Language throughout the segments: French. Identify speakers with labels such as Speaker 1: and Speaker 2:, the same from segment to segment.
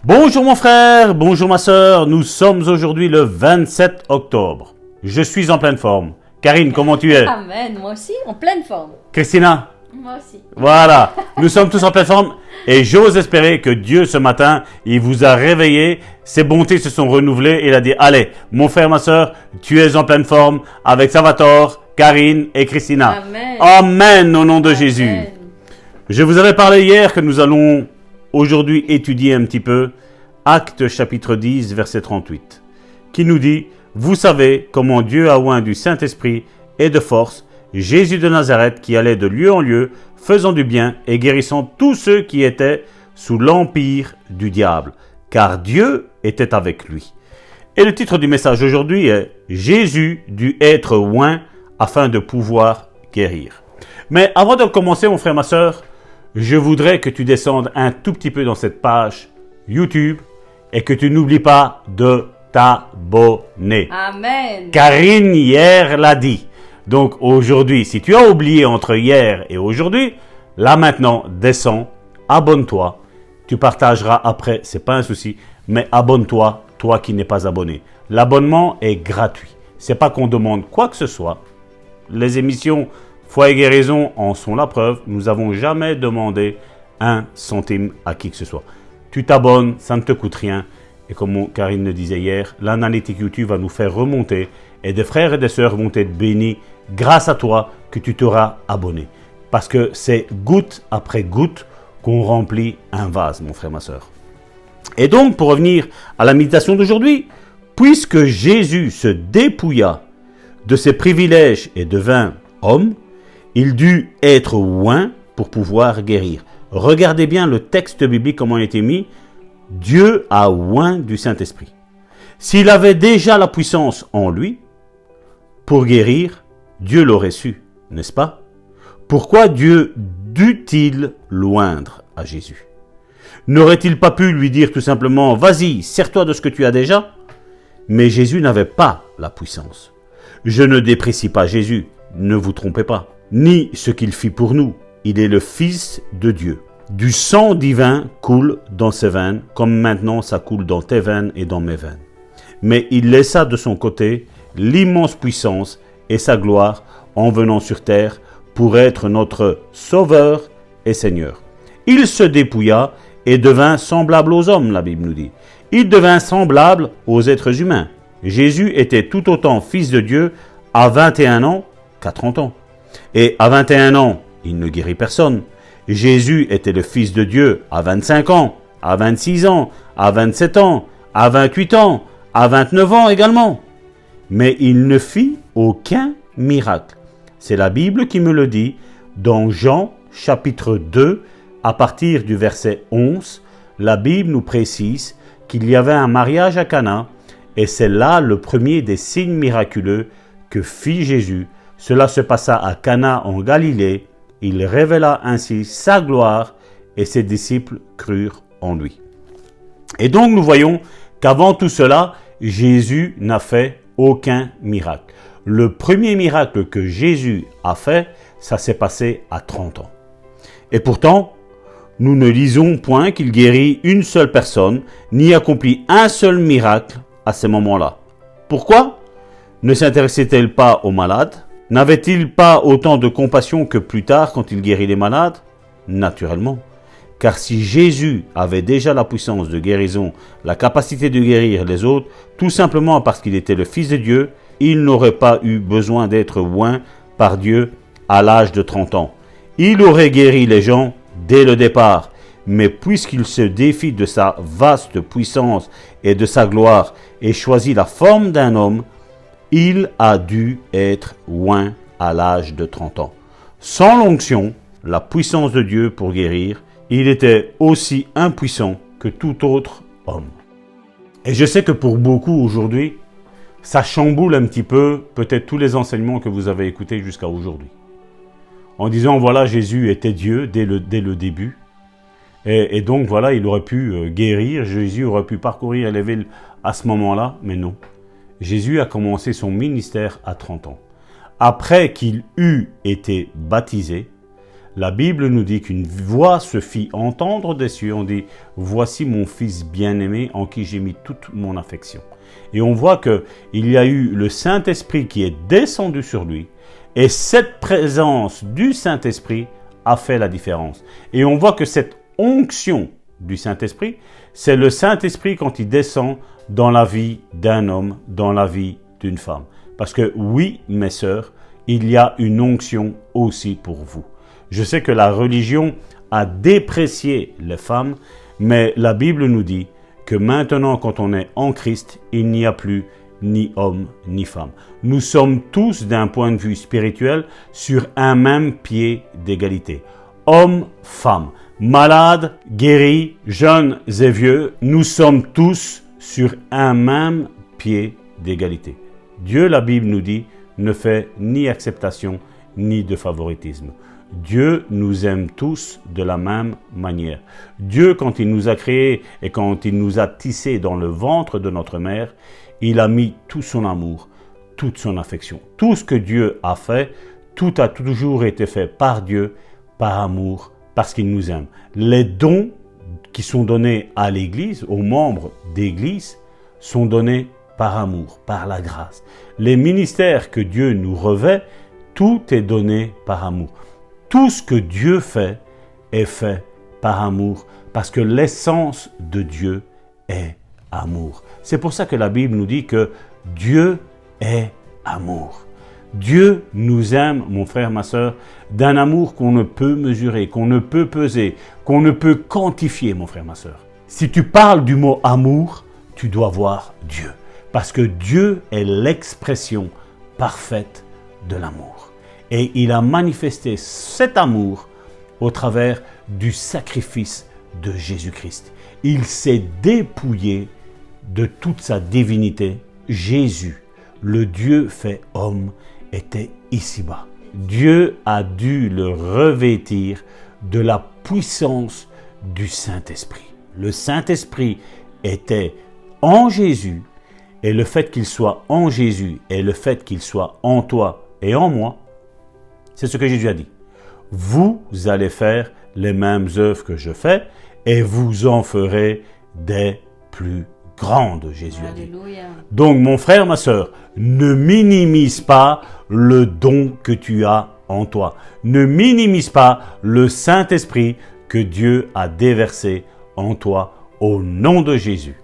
Speaker 1: Bonjour mon frère, bonjour ma sœur, nous sommes aujourd'hui le 27 octobre. Je suis en pleine forme. Karine, comment tu es?
Speaker 2: Amen, moi aussi, en pleine forme.
Speaker 1: Christina?
Speaker 2: Moi aussi.
Speaker 1: Voilà, nous sommes tous en pleine forme et j'ose espérer que Dieu ce matin, il vous a réveillé, ses bontés se sont renouvelées et il a dit, allez, mon frère, ma sœur, tu es en pleine forme avec Salvatore, Karine et Christina.
Speaker 2: Amen.
Speaker 1: Amen au nom de
Speaker 2: Amen.
Speaker 1: Jésus. Je vous avais parlé hier que nous allons aujourd'hui étudier un petit peu Actes chapitre 10 verset 38 qui nous dit « Vous savez comment Dieu a oint du Saint-Esprit et de force Jésus de Nazareth qui allait de lieu en lieu, faisant du bien et guérissant tous ceux qui étaient sous l'empire du diable, car Dieu était avec lui. » Et le titre du message aujourd'hui est « Jésus dut être oint afin de pouvoir guérir ». Mais avant de commencer, mon frère, ma sœur, je voudrais que tu descendes un tout petit peu dans cette page YouTube et que tu n'oublies pas de t'abonner.
Speaker 2: Amen.
Speaker 1: Karine hier l'a dit. Donc aujourd'hui, si tu as oublié entre hier et aujourd'hui, là maintenant, descends, abonne-toi. Tu partageras après, c'est pas un souci, mais abonne-toi, toi qui n'es pas abonné. L'abonnement est gratuit. C'est pas qu'on demande quoi que ce soit. Les émissions Foi et Guérison en sont la preuve. Nous n'avons jamais demandé un centime à qui que ce soit. Tu t'abonnes, ça ne te coûte rien. Et comme Karine le disait hier, l'analytique YouTube va nous faire remonter et des frères et des sœurs vont être bénis grâce à toi que tu t'auras abonné. Parce que c'est goutte après goutte qu'on remplit un vase, mon frère, ma sœur. Et donc, pour revenir à la méditation d'aujourd'hui, puisque Jésus se dépouilla de ses privilèges et devint homme, il dut être oint pour pouvoir guérir. Regardez bien le texte biblique, comment il a été mis. Dieu a oint du Saint-Esprit. S'il avait déjà la puissance en lui, pour guérir, Dieu l'aurait su, n'est-ce pas? Pourquoi Dieu dut-il l'oindre à Jésus? N'aurait-il pas pu lui dire tout simplement, vas-y, sers-toi de ce que tu as déjà? Mais Jésus n'avait pas la puissance. Je ne déprécie pas Jésus, ne vous trompez pas, ni ce qu'il fit pour nous. Il est le Fils de Dieu. Du sang divin coule dans ses veines, comme maintenant ça coule dans tes veines et dans mes veines. Mais il laissa de son côté l'immense puissance et sa gloire en venant sur terre pour être notre Sauveur et Seigneur. Il se dépouilla et devint semblable aux hommes, la Bible nous dit. Il devint semblable aux êtres humains. Jésus était tout autant Fils de Dieu à 21 ans qu'à 30 ans. Et à 21 ans, il ne guérit personne. Jésus était le Fils de Dieu à 25 ans, à 26 ans, à 27 ans, à 28 ans, à 29 ans également. Mais il ne fit aucun miracle. C'est la Bible qui me le dit dans Jean chapitre 2, à partir du verset 11. La Bible nous précise qu'il y avait un mariage à Cana et c'est là le premier des signes miraculeux que fit Jésus. Cela se passa à Cana en Galilée. Il révéla ainsi sa gloire et ses disciples crurent en lui. Et donc nous voyons qu'avant tout cela, Jésus n'a fait aucun miracle. Le premier miracle que Jésus a fait, ça s'est passé à 30 ans. Et pourtant, nous ne lisons point qu'il guérit une seule personne, ni accomplit un seul miracle à ce moment-là. Pourquoi? Ne s'intéressait-il pas aux malades? N'avait-il pas autant de compassion que plus tard quand il guérit les malades? Naturellement. Car si Jésus avait déjà la puissance de guérison, la capacité de guérir les autres, tout simplement parce qu'il était le Fils de Dieu, il n'aurait pas eu besoin d'être oint par Dieu à l'âge de 30 ans. Il aurait guéri les gens dès le départ. Mais puisqu'il se défie de sa vaste puissance et de sa gloire et choisit la forme d'un homme, il a dû être oint à l'âge de 30 ans. Sans l'onction, la puissance de Dieu pour guérir, il était aussi impuissant que tout autre homme. Et je sais que pour beaucoup aujourd'hui, ça chamboule un petit peu peut-être tous les enseignements que vous avez écoutés jusqu'à aujourd'hui. En disant, voilà, Jésus était Dieu dès le début. Et donc, voilà, il aurait pu guérir, Jésus aurait pu parcourir les villes à ce moment-là, mais non. Jésus a commencé son ministère à 30 ans. Après qu'il eut été baptisé, La Bible nous dit qu'une voix se fit entendre des cieux. On dit, voici mon fils bien-aimé en qui j'ai mis toute mon affection. Et on voit qu'il y a eu le Saint-Esprit qui est descendu sur lui. Et cette présence du Saint-Esprit a fait la différence. Et on voit que cette onction du Saint-Esprit, c'est le Saint-Esprit quand il descend dans la vie d'un homme, dans la vie d'une femme. Parce que oui, mes sœurs, il y a une onction aussi pour vous. Je sais que la religion a déprécié les femmes, mais la Bible nous dit que maintenant, quand on est en Christ, il n'y a plus ni homme ni femme. Nous sommes tous, d'un point de vue spirituel, sur un même pied d'égalité. Hommes, femmes, malades, guéris, jeunes et vieux, nous sommes tous sur un même pied d'égalité. Dieu, la Bible nous dit, ne fait ni acceptation ni de favoritisme. Dieu nous aime tous de la même manière. Dieu, quand il nous a créés et quand il nous a tissés dans le ventre de notre mère, il a mis tout son amour, toute son affection. Tout ce que Dieu a fait, tout a toujours été fait par Dieu, par amour, parce qu'il nous aime. Les dons qui sont donnés à l'Église, aux membres d'Église, sont donnés par amour, par la grâce. Les ministères que Dieu nous revêt, tout est donné par amour. Tout ce que Dieu fait est fait par amour, parce que l'essence de Dieu est amour. C'est pour ça que la Bible nous dit que Dieu est amour. Dieu nous aime, mon frère, ma sœur, d'un amour qu'on ne peut mesurer, qu'on ne peut peser, qu'on ne peut quantifier, mon frère, ma sœur. Si tu parles du mot amour, tu dois voir Dieu, parce que Dieu est l'expression parfaite de l'amour. Et il a manifesté cet amour au travers du sacrifice de Jésus-Christ. Il s'est dépouillé de toute sa divinité. Jésus, le Dieu fait homme, était ici-bas. Dieu a dû le revêtir de la puissance du Saint-Esprit. Le Saint-Esprit était en Jésus, et le fait qu'il soit en Jésus et le fait qu'il soit en toi et en moi, c'est ce que Jésus a dit. Vous allez faire les mêmes œuvres que je fais et vous en ferez des plus grandes, Jésus a dit.
Speaker 2: Alléluia.
Speaker 1: Donc, mon frère, ma sœur, ne minimise pas le don que tu as en toi. Ne minimise pas le Saint-Esprit que Dieu a déversé en toi au nom de Jésus.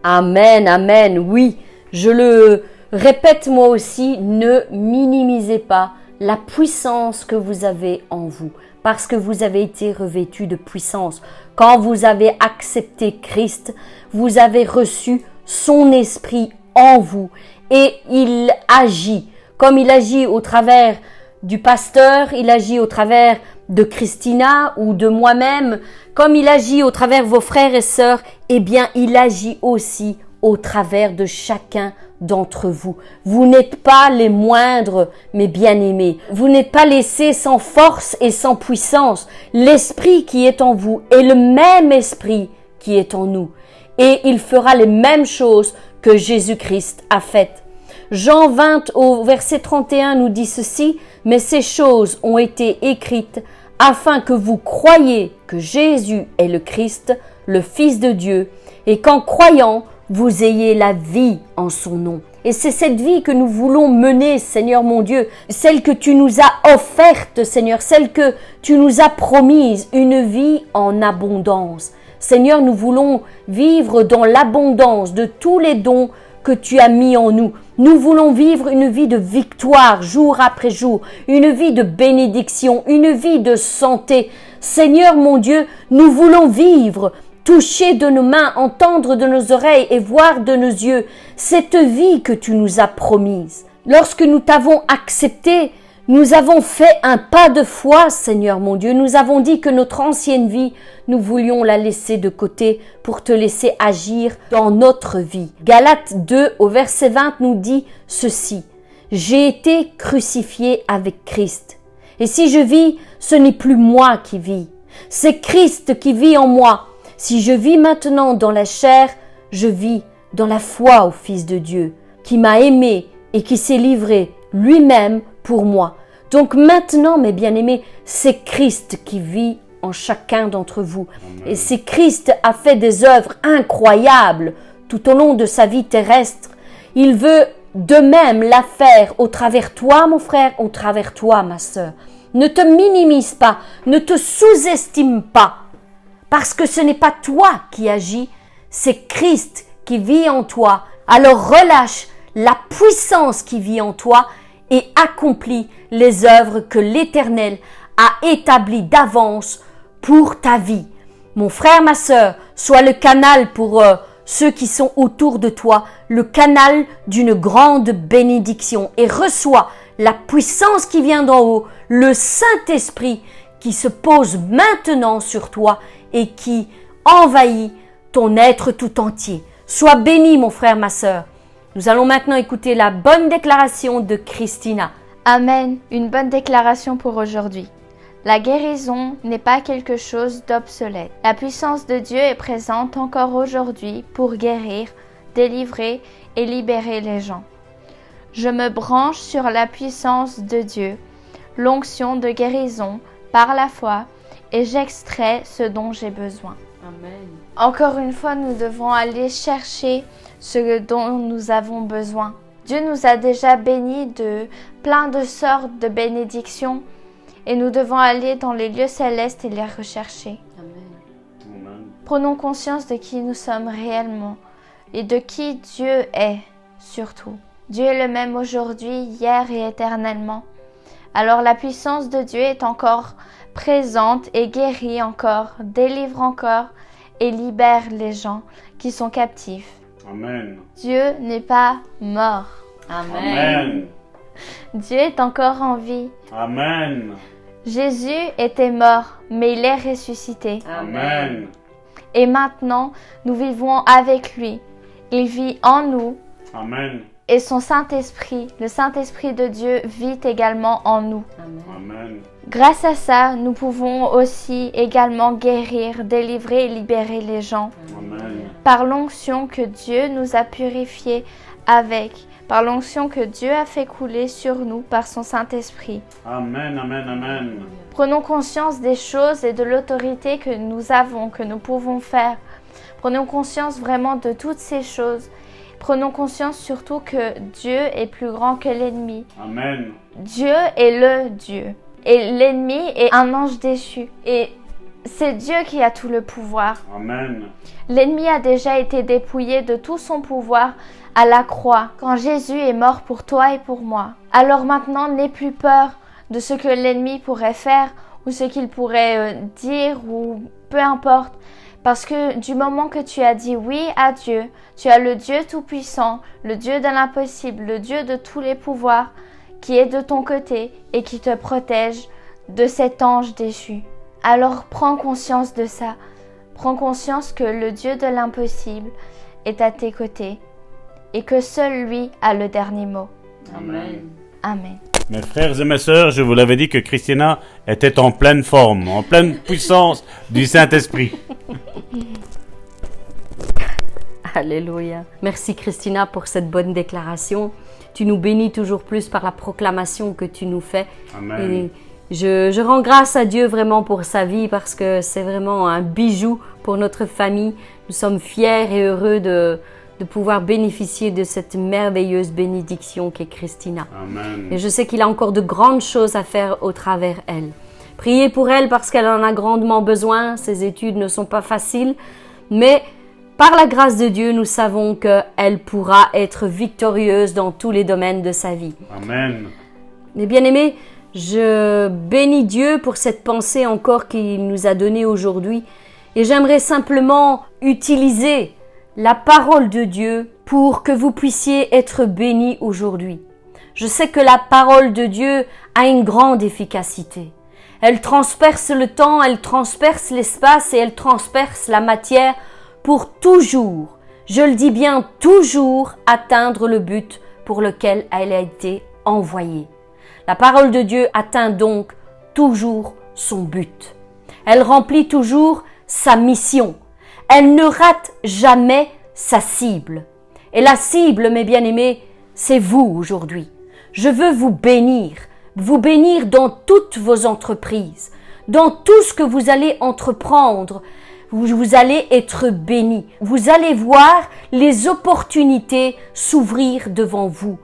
Speaker 2: Amen, amen, oui. Je le répète moi aussi, ne minimisez pas la puissance que vous avez en vous, parce que vous avez été revêtu de puissance. Quand vous avez accepté Christ, vous avez reçu son esprit en vous et il agit. Comme il agit au travers du pasteur, il agit au travers de Christina ou de moi-même, comme il agit au travers de vos frères et sœurs, eh bien il agit aussi au travers de chacun d'entre vous. Vous n'êtes pas les moindres, mes bien-aimés. Vous n'êtes pas laissés sans force et sans puissance. L'esprit qui est en vous est le même esprit qui est en nous. Et il fera les mêmes choses que Jésus-Christ a faites. Jean 20 au verset 31 nous dit ceci, « Mais ces choses ont été écrites afin que vous croyiez que Jésus est le Christ, le Fils de Dieu, et qu'en croyant, vous ayez la vie en son nom. » Et c'est cette vie que nous voulons mener, Seigneur mon Dieu, celle que tu nous as offerte, Seigneur, celle que tu nous as promise, une vie en abondance. Seigneur, nous voulons vivre dans l'abondance de tous les dons que tu as mis en nous. Nous voulons vivre une vie de victoire jour après jour, une vie de bénédiction, une vie de santé. Seigneur mon Dieu, nous voulons vivre, toucher de nos mains, entendre de nos oreilles et voir de nos yeux cette vie que tu nous as promise. Lorsque nous t'avons accepté, nous avons fait un pas de foi, Seigneur mon Dieu. Nous avons dit que notre ancienne vie, nous voulions la laisser de côté pour te laisser agir dans notre vie. Galates 2 au verset 20 nous dit ceci. « J'ai été crucifié avec Christ. Et si je vis, ce n'est plus moi qui vis. C'est Christ qui vit en moi. Si je vis maintenant dans la chair, je vis dans la foi au Fils de Dieu, qui m'a aimé et qui s'est livré lui-même pour moi. Donc maintenant, mes bien-aimés, c'est Christ qui vit en chacun d'entre vous. Et si Christ a fait des œuvres incroyables tout au long de sa vie terrestre, il veut de même la faire au travers toi, mon frère, au travers toi, ma sœur. Ne te minimise pas, ne te sous-estime pas, parce que ce n'est pas toi qui agis, c'est Christ qui vit en toi. Alors relâche la puissance qui vit en toi et accomplis les œuvres que l'Éternel a établies d'avance pour ta vie. Mon frère, ma sœur, sois le canal pour ceux qui sont autour de toi, le canal d'une grande bénédiction et reçois la puissance qui vient d'en haut, le Saint-Esprit qui se pose maintenant sur toi et qui envahit ton être tout entier. Sois béni, mon frère, ma sœur. Nous allons maintenant écouter la bonne déclaration de Christina.
Speaker 3: Amen, une bonne déclaration pour aujourd'hui. La guérison n'est pas quelque chose d'obsolète. La puissance de Dieu est présente encore aujourd'hui pour guérir, délivrer et libérer les gens. Je me branche sur la puissance de Dieu, l'onction de guérison par la foi, et j'extrais ce dont j'ai besoin.
Speaker 2: Amen.
Speaker 3: Encore une fois, nous devons aller chercher ce dont nous avons besoin. Dieu nous a déjà bénis de plein de sortes de bénédictions et nous devons aller dans les lieux célestes et les rechercher.
Speaker 2: Amen.
Speaker 3: Prenons conscience de qui nous sommes réellement et de qui Dieu est surtout. Dieu est le même aujourd'hui, hier et éternellement. Alors la puissance de Dieu est encore présente et guérit encore, délivre encore et libère les gens qui sont captifs.
Speaker 1: Amen.
Speaker 3: Dieu n'est pas mort.
Speaker 1: Amen.
Speaker 3: Dieu est encore en vie.
Speaker 1: Amen.
Speaker 3: Jésus était mort, mais il est ressuscité.
Speaker 1: Amen.
Speaker 3: Et maintenant, nous vivons avec lui. Il vit en nous.
Speaker 1: Amen.
Speaker 3: Et son Saint-Esprit, le Saint-Esprit de Dieu, vit également en nous.
Speaker 1: Amen.
Speaker 3: Grâce à ça, nous pouvons aussi également guérir, délivrer et libérer les gens.
Speaker 1: Amen.
Speaker 3: Par l'onction que Dieu nous a purifiés avec, par l'onction que Dieu a fait couler sur nous par son Saint-Esprit.
Speaker 1: Amen. Amen. Amen.
Speaker 3: Prenons conscience des choses et de l'autorité que nous avons, que nous pouvons faire. Prenons conscience vraiment de toutes ces choses. Prenons conscience surtout que Dieu est plus grand que l'ennemi.
Speaker 1: Amen.
Speaker 3: Dieu est le Dieu. Et l'ennemi est un ange déchu. Et c'est Dieu qui a tout le pouvoir.
Speaker 1: Amen.
Speaker 3: L'ennemi a déjà été dépouillé de tout son pouvoir à la croix, quand Jésus est mort pour toi et pour moi. Alors maintenant, n'aie plus peur de ce que l'ennemi pourrait faire ou ce qu'il pourrait dire ou peu importe. Parce que du moment que tu as dit oui à Dieu, tu as le Dieu tout-puissant, le Dieu de l'impossible, le Dieu de tous les pouvoirs qui est de ton côté et qui te protège de cet ange déchu. Alors prends conscience de ça. Prends conscience que le Dieu de l'impossible est à tes côtés et que seul lui a le dernier mot.
Speaker 2: Amen.
Speaker 3: Amen.
Speaker 1: Mes frères et mes sœurs, je vous l'avais dit que Christina était en pleine forme, en pleine puissance du Saint-Esprit.
Speaker 2: Alléluia. Merci Christina pour cette bonne déclaration. Tu nous bénis toujours plus par la proclamation que tu nous fais.
Speaker 1: Amen.
Speaker 2: Et je rends grâce à Dieu vraiment pour sa vie parce que c'est vraiment un bijou pour notre famille. Nous sommes fiers et heureux de pouvoir bénéficier de cette merveilleuse bénédiction qu'est Christina.
Speaker 1: Amen.
Speaker 2: Et je sais qu'il a encore de grandes choses à faire au travers elle. Priez pour elle parce qu'elle en a grandement besoin. Ses études ne sont pas faciles, mais par la grâce de Dieu, nous savons qu'elle pourra être victorieuse dans tous les domaines de sa vie.
Speaker 1: Amen.
Speaker 2: Mes bien-aimés, je bénis Dieu pour cette pensée encore qu'il nous a donnée aujourd'hui. Et j'aimerais simplement utiliser la parole de Dieu pour que vous puissiez être bénis aujourd'hui. Je sais que la parole de Dieu a une grande efficacité. Elle transperce le temps, elle transperce l'espace et elle transperce la matière pour toujours, je le dis bien toujours, atteindre le but pour lequel elle a été envoyée. La parole de Dieu atteint donc toujours son but. Elle remplit toujours sa mission. Elle ne rate jamais sa cible. Et la cible, mes bien-aimés, c'est vous aujourd'hui. Je veux vous bénir, vous bénir dans toutes vos entreprises, dans tout ce que vous allez entreprendre. Vous allez être bénis. Vous allez voir les opportunités s'ouvrir devant vous.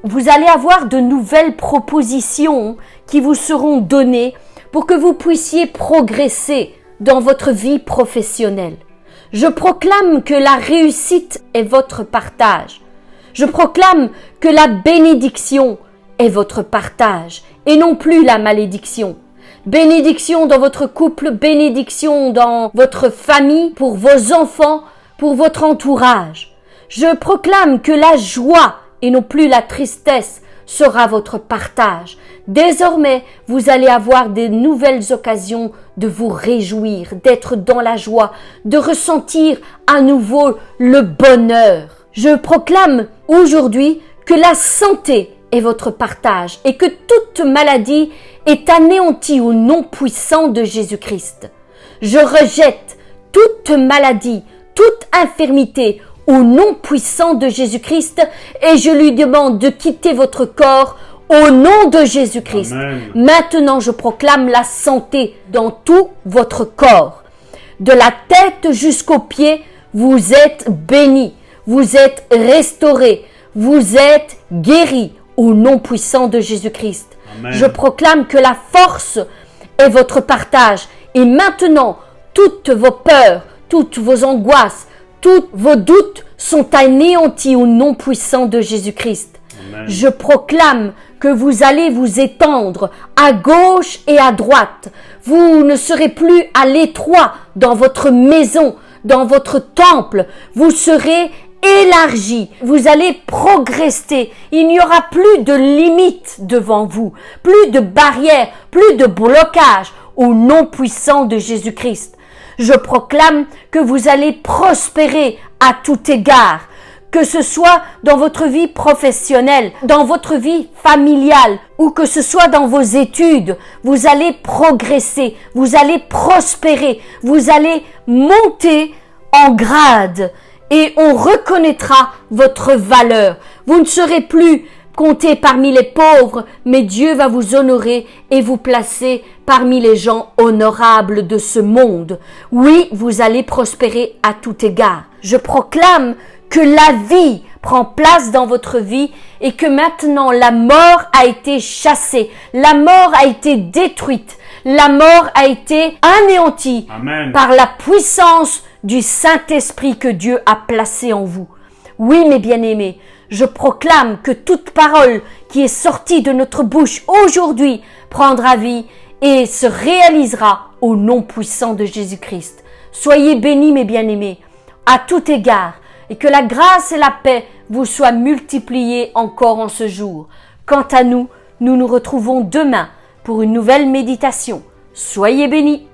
Speaker 2: Vous allez avoir de nouvelles propositions qui vous seront données pour que vous puissiez progresser dans votre vie professionnelle. Je proclame que la réussite est votre partage. Je proclame que la bénédiction est votre partage et non plus la malédiction. Bénédiction dans votre couple, bénédiction dans votre famille, pour vos enfants, pour votre entourage. Je proclame que la joie et non plus la tristesse sera votre partage. Désormais, vous allez avoir de nouvelles occasions de vous réjouir, d'être dans la joie, de ressentir à nouveau le bonheur. Je proclame aujourd'hui que la santé est votre partage et que toute maladie est anéantie au nom puissant de Jésus-Christ. Je rejette toute maladie, toute infirmité au nom puissant de Jésus-Christ et je lui demande de quitter votre corps au nom de Jésus-Christ.
Speaker 1: Amen.
Speaker 2: Maintenant, je proclame la santé dans tout votre corps. De la tête jusqu'aux pieds, vous êtes bénis, vous êtes restaurés, vous êtes guéris au nom puissant de Jésus-Christ.
Speaker 1: Amen.
Speaker 2: Je proclame que la force est votre partage et maintenant, toutes vos peurs, toutes vos angoisses, tous vos doutes sont anéantis au nom puissant de Jésus-Christ.
Speaker 1: Amen.
Speaker 2: Je proclame que vous allez vous étendre à gauche et à droite. Vous ne serez plus à l'étroit dans votre maison, dans votre temple. Vous serez élargi. Vous allez progresser. Il n'y aura plus de limites devant vous, plus de barrières, plus de blocages au nom puissant de Jésus-Christ. Je proclame que vous allez prospérer à tout égard, que ce soit dans votre vie professionnelle, dans votre vie familiale ou que ce soit dans vos études. Vous allez progresser, vous allez prospérer, vous allez monter en grade et on reconnaîtra votre valeur. Vous ne serez plus compté parmi les pauvres, mais Dieu va vous honorer et vous placer parmi les gens honorables de ce monde. Oui, vous allez prospérer à tout égard. Je proclame que la vie prend place dans votre vie et que maintenant la mort a été chassée, la mort a été détruite, la mort a été anéantie.
Speaker 1: Amen.
Speaker 2: Par la puissance du Saint-Esprit que Dieu a placé en vous. Oui, mes bien-aimés, je proclame que toute parole qui est sortie de notre bouche aujourd'hui prendra vie et se réalisera au nom puissant de Jésus-Christ. Soyez bénis, mes bien-aimés, à tout égard, et que la grâce et la paix vous soient multipliées encore en ce jour. Quant à nous, nous nous retrouvons demain pour une nouvelle méditation. Soyez bénis.